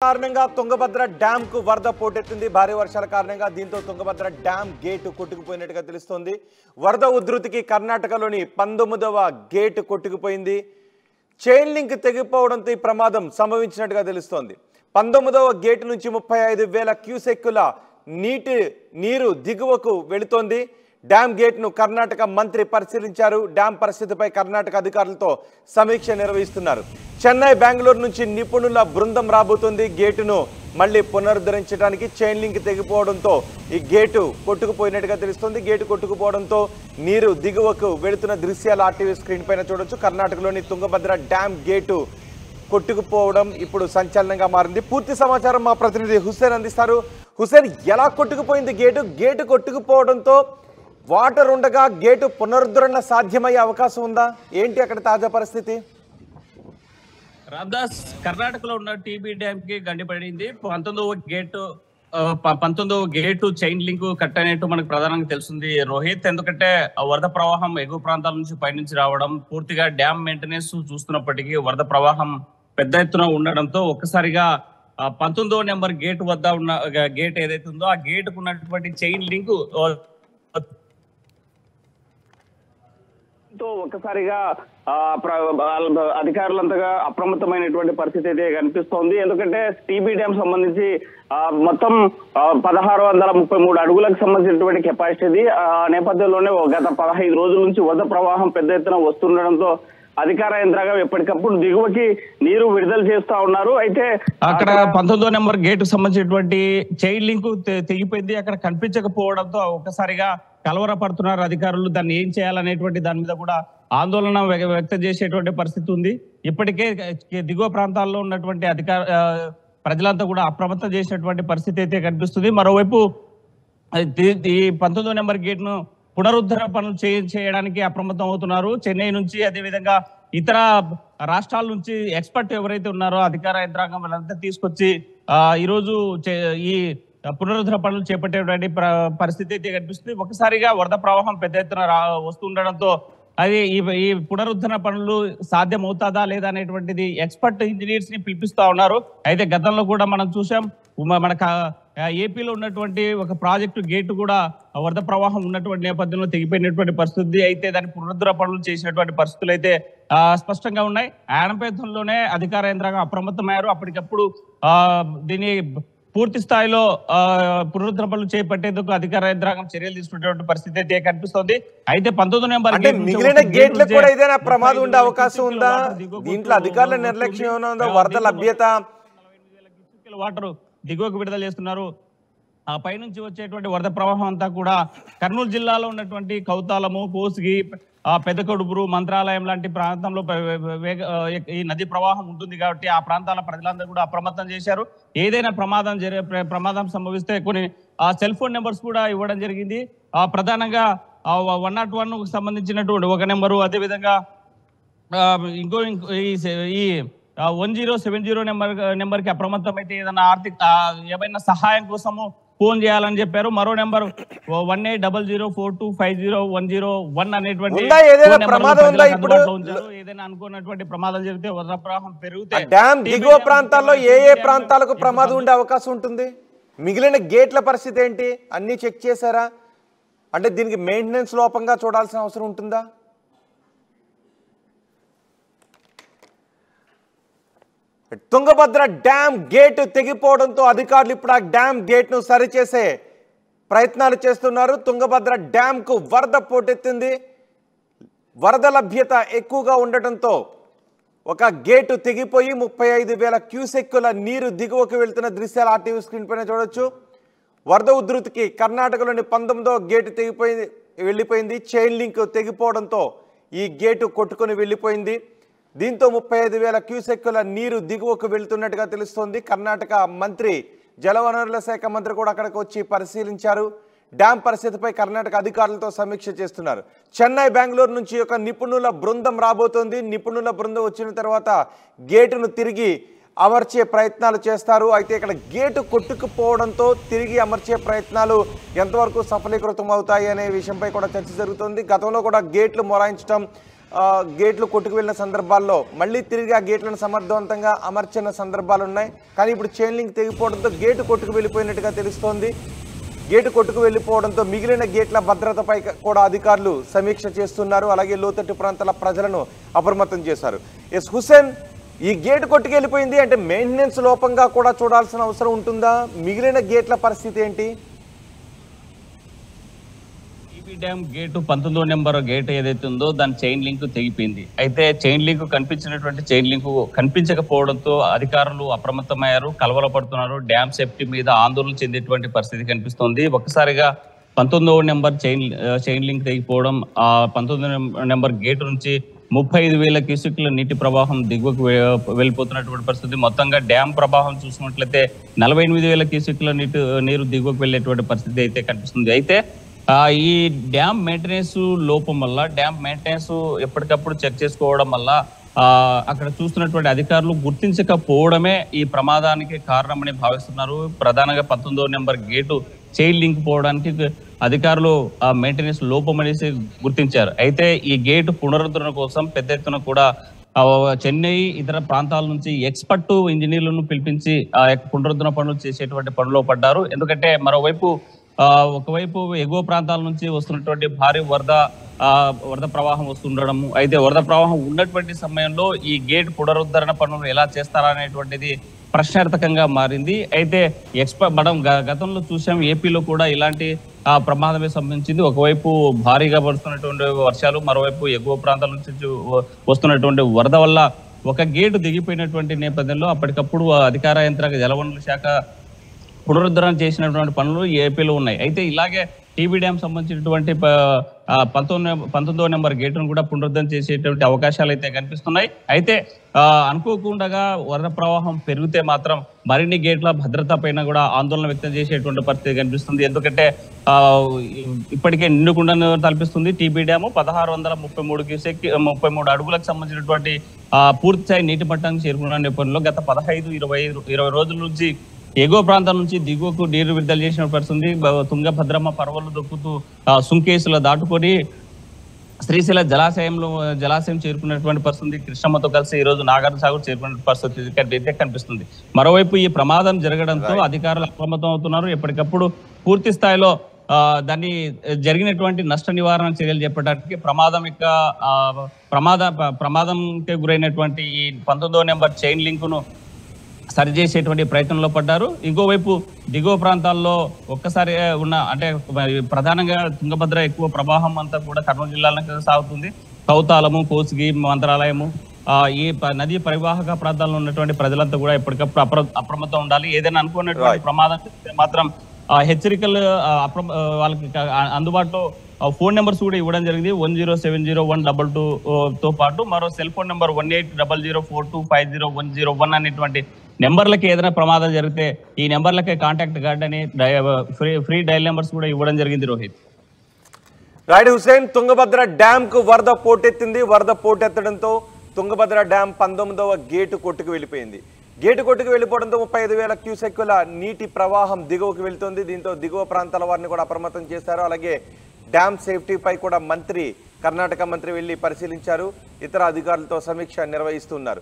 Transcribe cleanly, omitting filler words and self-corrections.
కారణంగా తుంగభద్ర డ్యామ్ కు వరద పోటెత్తింది. భారీ వర్షాల కారణంగా దీంతో తుంగభద్ర డ్యామ్ గేటు కొట్టుకుపోయినట్టుగా తెలుస్తోంది. వరద ఉధృతికి కర్ణాటకలోని 19వ గేటు కొట్టుకుపోయింది. చైన్ లింక్ తెగిపోవడంతో ఈ ప్రమాదం సంభవించినట్టుగా తెలుస్తోంది. 19వ గేటు నుంచి 35,000 క్యూసెక్కుల నీరు దిగువకు వెళుతోంది. డ్యామ్ గేట్ను కర్ణాటక మంత్రి పరిశీలించారు. డ్యామ్ పరిస్థితిపై కర్ణాటక అధికారులతో సమీక్ష నిర్వహిస్తున్నారు. చెన్నై, బెంగళూరు నుంచి నిపుణుల బృందం రాబోతుంది. గేటును మళ్ళీ పునరుద్ధరించడానికి చైన్ లింక్ తెగిపోవడంతో ఈ గేటు కొట్టుకుపోయినట్టుగా తెలుస్తుంది. గేటు కొట్టుకుపోవడంతో నీరు దిగువకు వెళుతున్న దృశ్యాలు ఆర్టీవీ స్క్రీన్ పైన చూడొచ్చు. కర్ణాటకలోని తుంగభద్ర డ్యామ్ గేటు కొట్టుకుపోవడం ఇప్పుడు సంచలనంగా మారింది. పూర్తి సమాచారం మా ప్రతినిధి హుస్సేన్ అందిస్తారు. హుస్సేన్, ఎలా కొట్టుకుపోయింది గేటు? గేటు కొట్టుకుపోవడంతో వాటర్ ఉండగా గేటు పునరుద్ధరణ సాధ్యమయ్యే అవకాశం ఉందా? ఏంటి అక్కడ తాజా పరిస్థితి? రామ్దాస్, కర్ణాటకలో ఉన్న టీబీ డ్యామ్ కి గండిపడింది. 19వ గేటు చైన్ లింక్ కట్ అయినట్టు మనకు ప్రధానంగా తెలుస్తుంది రోహిత్. ఎందుకంటే వరద ప్రవాహం ఎగువ ప్రాంతాల నుంచి పైనుంచి రావడం, పూర్తిగా డ్యామ్ మెయింటెనెన్స్ చూస్తున్నప్పటికీ వరద ప్రవాహం పెద్ద ఎత్తున ఉండడంతో ఒక్కసారిగా 19వ నెంబర్ గేట్ వద్ద ఉన్న గేట్ ఏదైతే ఉందో ఆ గేటుకు ఉన్నటువంటి చైన్ లింక్ ఒక్కసారిగా అధికారులంతగా అప్రమత్తమైనటువంటి పరిస్థితి అయితే కనిపిస్తోంది. ఎందుకంటే టీబీ డ్యామ్ సంబంధించి మొత్తం 1633 అడుగులకు సంబంధించినటువంటి కెపాసిటీ. ఆ నేపథ్యంలోనే గత 15 రోజుల నుంచి వరద ప్రవాహం పెద్ద ఎత్తున వస్తుండడంతో అధికార యంత్రాంగం ఎప్పటికప్పుడు దిగువకి నీరు విడుదల చేస్తా ఉన్నారు. అయితే అక్కడ 19వ నెంబర్ గేట్ సంబంధించినటువంటి చైన్ లింక్ తెగిపోయింది. అక్కడ కనిపించకపోవడంతో ఒక్కసారిగా కలవరపడుతున్నారు అధికారులు. దాన్ని ఏం చేయాలనేటువంటి దాని మీద కూడా ఆందోళన వ్యక్తం చేసేటువంటి పరిస్థితి ఉంది. ఇప్పటికే దిగువ ప్రాంతాల్లో ఉన్నటువంటి ప్రజలంతా కూడా అప్రమత్తం చేసినటువంటి పరిస్థితి అయితే కనిపిస్తుంది. మరోవైపు ఈ 19వ నెంబర్ గేట్ ను పునరుద్ధరణ పనులు చేయడానికి అప్రమత్తం అవుతున్నారు. చెన్నై నుంచి, అదేవిధంగా ఇతర రాష్ట్రాల నుంచి ఎక్స్పర్ట్ ఎవరైతే ఉన్నారో అధికార యంత్రాంగం వాళ్ళంతా తీసుకొచ్చి ఈరోజు ఈ పునరుద్ధరణ పనులు చేపట్టేటువంటి పరిస్థితి అయితే కనిపిస్తుంది. ఒకసారిగా వరద ప్రవాహం పెద్ద ఎత్తున వస్తుండడంతో అది ఈ పునరుద్ధరణ పనులు సాధ్యం అవుతాదా లేదా అనేటువంటిది ఎక్స్పర్ట్ ఇంజనీర్స్ ని పిలిపిస్తా ఉన్నారు. అయితే గతంలో కూడా మనం చూసాం, మన ఏపీలో ఉన్నటువంటి ఒక ప్రాజెక్టు గేటు కూడా వరద ప్రవాహం ఉన్నటువంటి నేపథ్యంలో తెగిపోయినటువంటి పరిస్థితి. అయితే దాని పునరుద్ధరణ పనులు చేసినటువంటి పరిస్థితులు అయితే స్పష్టంగా ఉన్నాయి. ఆనపేతంలోనే అధికార యంత్రాంగం అప్రమత్తమయ్యారు. అప్పటికప్పుడు దీన్ని పూర్తి స్థాయిలో పునరుద్ధరణ పనులు చేపట్టేందుకు అధికార యంత్రాంగం చర్యలు తీసుకునేటువంటి పరిస్థితి అయితే కనిపిస్తోంది. అయితే 19వ నెంబర్ మిగిలిన గేట్లకు కూడా ఏదైనా ప్రమాదం ఉండే అవకాశం ఉందా? దీంట్లో అధికారుల నిర్లక్ష్యం ఉందా? వరద లభ్యత వాటర్ దిగువకు విడుదల చేస్తున్నారు. ఆ పైనుంచి వచ్చేటువంటి వరద ప్రవాహం అంతా కూడా కర్నూలు జిల్లాలో ఉన్నటువంటి కౌతాలము, కోసిగి, పెద్దకొడుపురు, మంత్రాలయం లాంటి ప్రాంతంలో ఈ నది ప్రవాహం ఉంటుంది కాబట్టి ఆ ప్రాంతాల ప్రజలందరూ కూడా అప్రమత్తం చేశారు. ఏదైనా ప్రమాదం సంభవిస్తే కొన్ని సెల్ ఫోన్ నెంబర్స్ కూడా ఇవ్వడం జరిగింది. ప్రధానంగా 101 సంబంధించినటువంటి ఒక నెంబరు, అదేవిధంగా ఇంకో ఈ 1070 నెంబర్ కి అప్రమత్తం అయితే ఏదైనా ఏమైనా సహాయం కోసము ఫోన్ చేయాలని చెప్పారు. మరో నెంబర్ 180042500101 అనేటువంటి ఏదైనా అనుకున్నటువంటి ప్రమాదం జరిగితే వరద ప్రవాహం పెరిగితే డ్యామ్ దిగువ ప్రాంతాల్లో ఏ ప్రాంతాలకు ప్రమాదం ఉండే అవకాశం ఉంటుంది? మిగిలిన గేట్ల పరిస్థితి ఏంటి? అన్ని చెక్ చేశారా? అంటే దీనికి మెయింటెనెన్స్ లోపంగా చూడాల్సిన అవసరం ఉంటుందా? తుంగభద్ర డ్యామ్ గేటు తెగిపోవడంతో అధికారులు ఇప్పుడు ఆ డ్యామ్ గేట్ను సరిచేసే ప్రయత్నాలు చేస్తున్నారు. తుంగభద్ర డ్యామ్కు వరద పోటెత్తింది. వరద లభ్యత ఎక్కువగా ఉండటంతో ఒక గేటు తెగిపోయి 35,000 క్యూసెక్కుల నీరు దిగువకు వెళ్తున్న దృశ్యాలు ఆర్టీవీ స్క్రీన్ పైన చూడొచ్చు. వరద ఉధృతికి కర్ణాటకలోని 19వ గేటు వెళ్ళిపోయింది. చైన్ లింక్ తెగిపోవడంతో ఈ గేటు కొట్టుకొని వెళ్ళిపోయింది. దీంతో 35,000 క్యూసెక్కుల నీరు దిగువకు వెళ్తున్నట్టుగా తెలుస్తోంది. కర్ణాటక మంత్రి, జలవనరుల శాఖ మంత్రి కూడా అక్కడికి వచ్చి పరిశీలించారు. డ్యామ్ పరిస్థితిపై కర్ణాటక అధికారులతో సమీక్ష చేస్తున్నారు. చెన్నై, బెంగళూరు నుంచి ఒక నిపుణుల బృందం రాబోతోంది. నిపుణుల బృందం వచ్చిన తర్వాత గేటును తిరిగి అమర్చే ప్రయత్నాలు చేస్తారు. అయితే ఇక్కడ గేటు కొట్టుకుపోవడంతో తిరిగి అమర్చే ప్రయత్నాలు ఎంతవరకు సఫలీకృతం అవుతాయి అనే విషయంపై కూడా చర్చ జరుగుతుంది. గతంలో కూడా గేట్లు మొరాయించడం, గేట్లు కొట్టుకు వెళ్ళిన సందర్భాల్లో మళ్ళీ తిరిగి ఆ గేట్లను సమర్థవంతంగా అమర్చిన సందర్భాలు ఉన్నాయి. కానీ ఇప్పుడు చైన్ లింక్ తెగిపోవడంతో గేటు కొట్టుకు వెళ్ళిపోయినట్టుగా తెలుస్తోంది. గేటు కొట్టుకు వెళ్ళిపోవడంతో మిగిలిన గేట్ల భద్రతపై కూడా అధికారులు సమీక్ష చేస్తున్నారు. అలాగే లోతట్టు ప్రాంతాల ప్రజలను అప్రమత్తం చేశారు. ఎస్ హుసేన్, ఈ గేటు కొట్టుకెళ్ళిపోయింది అంటే మెయింటెనెన్స్ లోపంగా కూడా చూడాల్సిన అవసరం ఉంటుందా? మిగిలిన గేట్ల పరిస్థితి ఏంటి? టీబీ డ్యామ్ గేటు 19వ నెంబర్ గేట్ ఏదైతే ఉందో దాని చైన్ లింక్ తెగిపోయింది. అయితే చైన్ లింక్ కనిపించినటువంటి చైన్ లింక్ కనిపించకపోవడంతో అధికారులు అప్రమత్తమయ్యారు, కలవరపడుతున్నారు. డ్యామ్ సేఫ్టీ మీద ఆందోళన చెందేటువంటి పరిస్థితి కనిపిస్తోంది. ఒక్కసారిగా 19వ నెంబర్ చైన్ లింక్ తెగిపోవడం, ఆ 19వ నెంబర్ గేటు నుంచి 35,000 క్యూసెక్ల నీటి ప్రవాహం దిగువకు వెళ్ళిపోతున్నటువంటి పరిస్థితి. మొత్తంగా డ్యామ్ ప్రవాహం చూసినట్లయితే 48,000 క్యూసెక్ల నీరు దిగువకు వెళ్ళేటువంటి పరిస్థితి అయితే కనిపిస్తుంది. అయితే ఈ డ్యామ్ మెయింటెనెన్స్ లోపం వల్ల, డ్యామ్ మెయింటెనెన్స్ ఎప్పటికప్పుడు చెక్ చేసుకోవడం వల్ల అక్కడ చూస్తున్నటువంటి అధికారులు గుర్తించకపోవడమే ఈ ప్రమాదానికి కారణమని భావిస్తున్నారు. ప్రధానంగా 19వ నెంబర్ గేటు చైన్ లింక్ పోవడానికి అధికారులు మెయింటెనెన్స్ లోపం అనేసి గుర్తించారు. అయితే ఈ గేటు పునరుద్ధరణ కోసం పెద్ద ఎత్తున కూడా చెన్నై ఇతర ప్రాంతాల నుంచి ఎక్స్పర్ట్ ఇంజనీర్లను పిలిపించి ఆ యొక్క పునరుద్ధరణ పనులు చేసేటువంటి పనిలో పడ్డారు. ఎందుకంటే మరోవైపు ఒకవైపు ఎగువ ప్రాంతాల నుంచి వస్తున్నటువంటి భారీ వరద ప్రవాహం వస్తుండడము, అయితే వరద ప్రవాహం ఉన్నటువంటి సమయంలో ఈ గేట్ పునరుద్ధరణ పనులు ఎలా చేస్తారా అనేటువంటిది ప్రశ్నార్థకంగా మారింది. అయితే మనం గతంలో చూసాం, ఏపీలో కూడా ఇలాంటి ప్రమాదమే సంబంధించింది. ఒకవైపు భారీగా పడుతున్నటువంటి వర్షాలు, మరోవైపు ఎగువ ప్రాంతాల నుంచి వస్తున్నటువంటి వరద వల్ల ఒక గేటు దిగిపోయినటువంటి నేపథ్యంలో అప్పటికప్పుడు అధికార యంత్రాంగ జలవనరుల శాఖ పునరుద్ధరణ చేసినటువంటి పనులు ఏపీలో ఉన్నాయి. అయితే ఇలాగే టీబీ డ్యామ్ సంబంధించినటువంటి 19వ నెంబర్ గేటును కూడా పునరుద్ధరణ చేసేటువంటి అవకాశాలు అయితే కనిపిస్తున్నాయి. అయితే అనుకోకుండా వరద ప్రవాహం పెరిగితే మాత్రం మరిన్ని గేట్ల భద్రత పైన కూడా ఆందోళన వ్యక్తం చేసేటువంటి పరిస్థితి కనిపిస్తుంది. ఎందుకంటే ఇప్పటికే నిండుకుండను తలపిస్తుంది టీబీ డ్యాము. 1633 అడుగులకు సంబంధించినటువంటి పూర్తిస్థాయి నీటి మట్టానికి చేరుకున్న నేపథ్యంలో గత 15-20 రోజుల నుంచి ఎగువ ప్రాంతాల నుంచి దిగువకు నీరు విడుదల చేసిన పరిస్థితి. తుంగభద్రమ్మ పర్వలు దొక్కుతూ సుంకేసులు దాటుకొని శ్రీశైల జలాశయం చేరుకున్నటువంటి పరిస్థితి. కృష్ణమ్మతో కలిసి ఈ రోజు నాగార్జున సాగర్ చేరుకున్న పరిస్థితి అయితే కనిపిస్తుంది. మరోవైపు ఈ ప్రమాదం జరగడంతో అధికారులు అప్రమత్తం అవుతున్నారు. ఎప్పటికప్పుడు పూర్తి స్థాయిలో దాన్ని జరిగినటువంటి నష్ట నివారణ చర్యలు చేపట్టడానికి ప్రమాదంకి గురైనటువంటి ఈ 19వ నెంబర్ చైన్ లింకును సరిచేసేటువంటి ప్రయత్నంలో పడ్డారు. ఇంకోవైపు దిగువ ప్రాంతాల్లో ఒక్కసారి అంటే ప్రధానంగా తుంగభద్ర ఎక్కువ ప్రవాహం అంతా కూడా కర్నూలు జిల్లాలో సాగుతుంది. కౌతాలము, కోసిగి, మంత్రాలయము, ఈ నదీ పరివాహక ప్రాంతాల్లో ఉన్నటువంటి ప్రజలంతా కూడా ఎప్పటికప్పుడు అప్రమత్తం ఉండాలి. ఏదైనా అనుకున్నటువంటి ప్రమాదం మాత్రం హెచ్చరికలు వాళ్ళకి అందుబాటులో ఫోన్ నెంబర్స్ కూడా ఇవ్వడం జరిగింది. 10701222తో పాటు మరో సెల్ ఫోన్ నెంబర్ 180042501001 అనేటువంటి నెంబర్లకి ఏదైనా ప్రమాదం జరిగితే ఈ నెంబర్లకే కాంటాక్ట్ గార్డ్ అని ఫ్రీ డైల్ నెంబర్స్ కూడా ఇవ్వడం జరిగింది. రోహిత్, రైట్ హుసేన్, తుంగభద్ర డ్యామ్ కు వరద పోటెత్తింది. వరద పోటెత్తడంతో తుంగభద్ర డ్యామ్ 19వ గేటు కొట్టుకు వెళ్ళిపోయింది. గేటు కొట్టుకు వెళ్ళిపోవడంతో 35,000 క్యూసెక్కుల నీటి ప్రవాహం దిగువకు వెళ్తుంది. దీంతో దిగువ ప్రాంతాల వారిని కూడా అప్రమత్తం చేశారు. అలాగే డ్యామ్ సేఫ్టీపై కూడా కర్ణాటక మంత్రి వెళ్లి పరిశీలించారు. ఇతర అధికారులతో సమీక్ష నిర్వహిస్తున్నారు.